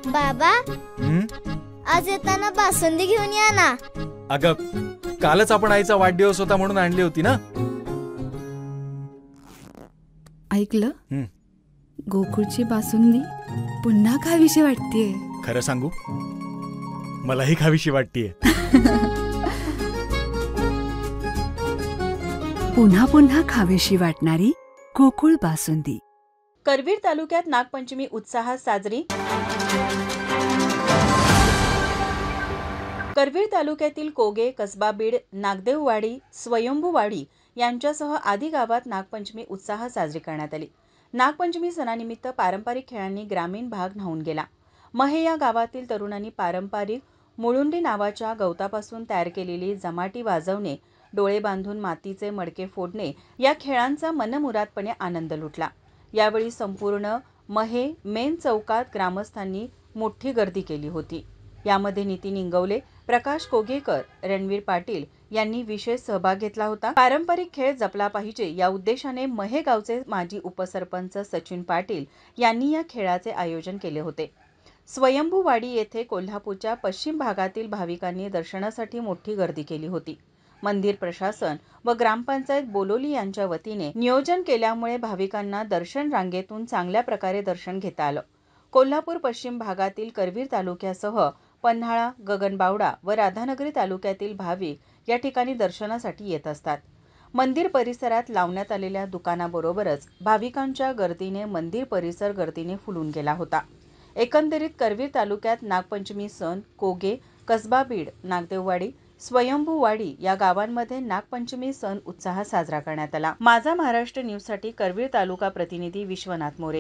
बाबा, हं? आज येताना बासुंदी घेऊन या ना. अगं, कालच आपण आईचा वाढदिवस होता म्हणून आणली होती ना. ऐकलं? हं. गोकुळची बासुंदी पुन्हा खावीशी वाटतेय. खरं सांगू, मलाही खावीशी वाटतीये. पुन्हा पुन्हा खावीशी वाटणारी गोकुळ बासुंदी. करवीर तालुक्यात नागपंचमी उत्साहात साजरी. करवीर तालुक्यातील कोगे, कसबा बीड, नागदेववाडी, स्वयंभूवाडी यांच्यासह आदी गावात नागपंचमी उत्साहात साजरी करण्यात आली. नागपंचमी सणानिमित्त पारंपरिक खेळांनी ग्रामीण भाग न्हाऊन गेला. महे या गावातील तरुणांनी पारंपरिक मुळुंडी नावाच्या गवतापासून तयार केलेली जमाटी वाजवणे, डोळे बांधून मातीचे मडके फोडणे या खेळांचा मनमुरादपणे आनंद लुटला. यावेळी संपूर्ण महे मेन चौकात ग्रामस्थांनी मोठी गर्दी केली होती. यामध्ये नितीन इंगवले, प्रकाश कोगेकर, रणवीर पाटील यांनी विशेष सहभाग घेतला होता. पारंपरिक खेळ जपला पाहिजे या उद्देशाने महे गावचे माजी उपसरपंच सचिन पाटील यांनी या खेळाचे आयोजन केले होते. स्वयंभूवाडी येथे कोल्हापूरच्या पश्चिम भागातील भाविकांनी दर्शनासाठी मोठी गर्दी केली होती. मंदिर प्रशासन व ग्रामपंचायत बोलोली यांच्या वतीने नियोजन केल्यामुळे भाविकांना दर्शन रांगेतून चांगल्या प्रकारे दर्शन घेता आलं. कोल्हापूर पश्चिम भागातील करवीर तालुक्यासह पन्हाळा, गगनबावडा व राधानगरी तालुक्यातील भाविक या ठिकाणी दर्शनासाठी येत असतात. मंदिर परिसरात लावण्यात आलेल्या दुकानाबरोबरच भाविकांच्या गर्दीने मंदिर परिसर गर्दीने फुलून गेला होता. एकंदरीत करवीर तालुक्यात नागपंचमी सण कोगे, कसबा बीड, नागदेववाडी, स्वयंभूवाडी या गावांमध्ये नागपंचमी सण उत्साहात साजरा करण्यात आला. माझा महाराष्ट्र न्यूजसाठी करवीर तालुका प्रतिनिधी विश्वनाथ मोरे.